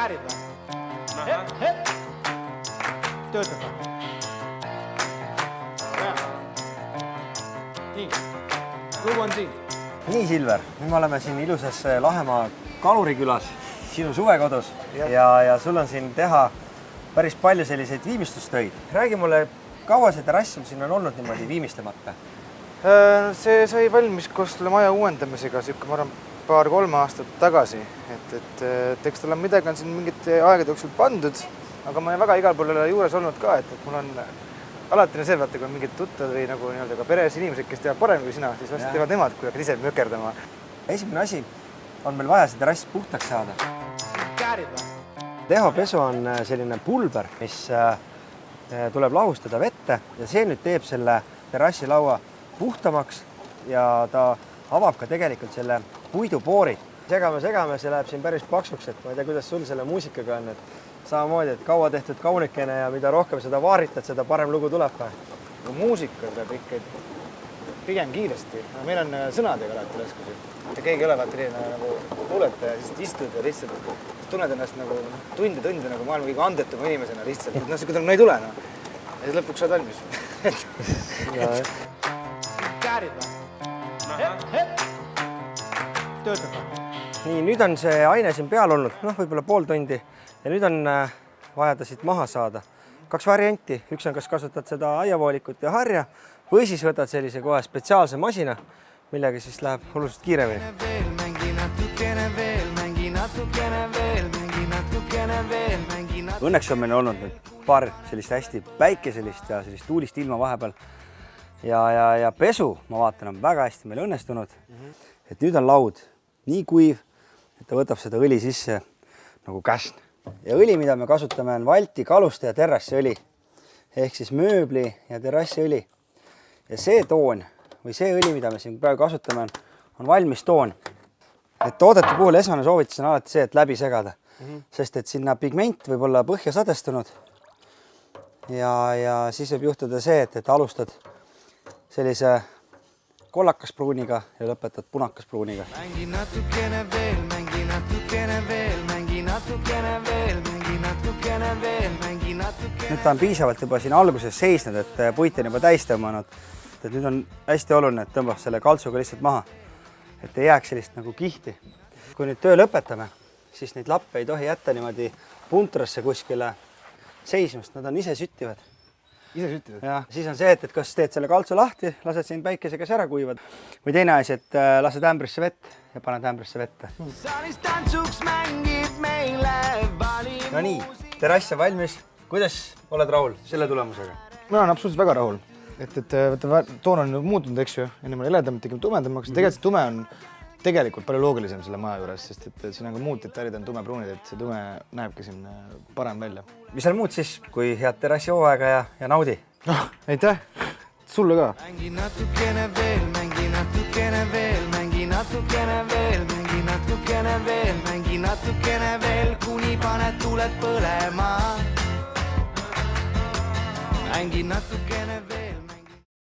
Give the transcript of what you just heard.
käärid või? Hepp! Töötab või? Nii, lugu on siin. Nii, Silver, nüüd me oleme siin ilusas Lahemaa Kalurikülas, sinu suvekodus ja sul on siin teha päris palju selliseid viimistlustöid. Räägi mulle, kaua see terrass siin on olnud niimoodi viimistlemata? See sai valmis koos selle maja uuendamisega, ma arvan, 2-3 aastat tagasi. Eks tal on midagi on siin mingite aegade jooksul pandud, aga ma väga igal pool juures olnud ka, et mul on alati see, vaata, kui on mingid tuttavad või nagu nii-öelda ka peres inimesed, kes teavad parem kui sina, siis vast teevad nemad, kui hakkad ise mökerdama. Esimene asi on meil vaja see terrass puhtaks saada. Käärid või? Tehopesu on selline pulber, mis tuleb lahustada vette ja see nüüd teeb selle terrassilaua puhtamaks ja ta avab ka tegelikult selle puidupoorid. Segame, see läheb siin päris paksuks, et ma ei tea, kuidas sul selle muusikaga on, et samamoodi, et kaua tehtud kaunikene ja mida rohkem seda vaaritad, seda parem lugu tuleb. Muusika tuleb ikka pigem kiiresti. Meil on sõnadega alati raskusi. Ja keegi ei ole vaata nagu kuuleta ja siis istud ja lihtsalt tunned ennast nagu tunde nagu maailma kõige andetuma inimesena lihtsalt. See no ei tule. Ja siis lõpuks saad valmis. Käärid või? Hepp! Töötab või? Nii, nüüd on see aine siin peal olnud, võib-olla pool tundi ja nüüd on vaja ta siit maha saada. 2 varianti, üks on, kas kasutad seda aiavoolikut ja harja või siis võtad sellise kohe spetsiaalse masina, millega siis läheb oluliselt kiiremini. Õnneks on meil olnud nüüd paar sellist hästi päikeselist ja sellist tuulist ilma vahepeal ja pesu, ma vaatan, on väga hästi meil õnnestunud. Et nüüd on laud nii kuiv, et ta võtab seda õli sisse nagu käsn. Ja õli, mida me kasutame, on Valti, Kaluste ja terrassiõli. Ehk siis mööbli ja terrassiõli. Ja see toon või see õli, mida me siin praegu kasutame, on valmis toon. Et toodete puhul esmane soovitus on alati see, et läbi segada. Sest et sinna pigment võib olla põhja sadestunud. Ja siis võib juhtuda see, et alustad sellise kollakas pruuniga ja lõpetad punakas pruuniga. Nüüd ta on piisavalt juba siin alguses seisnud, et puit on juba täis tõmmanud. Et nüüd on hästi oluline, et tõmbab selle kaltsuga lihtsalt maha, et ei jääks sellist nagu kihti. Kui nüüd töö lõpetame, siis neid lappe ei tohi jätta niimoodi puntrasse kuskile seismast, nad on ise süttivad. Ise süttivad? Ja siis on see, et kas teed selle kaltsu lahti, lased siin päikese käes ära kuivad või teine asi, et lased ämbrisse vett ja paned ämbrisse vette. No nii, terrass on valmis. Kuidas oled rahul selle tulemusega? Ma olen absoluutselt väga rahul. Toon on muutunud, eks ju, enne ma heledamalt tegin tumedamaks. Tegelikult see tume on tegelikult palju loogilisem selle maja juures, sest et siin on ka muud detailid on tumepruunid, et see tume näebki siin parem välja. Mis seal muud siis, kui head terrassi hooaega ja naudi? Aitäh! Sulle ka! Mängi natukene veel, mängi natukene veel, mängi natukene veel, mängi natukene veel, mängi natukene veel, kuni paned tuled põlema. Mängi natukene veel.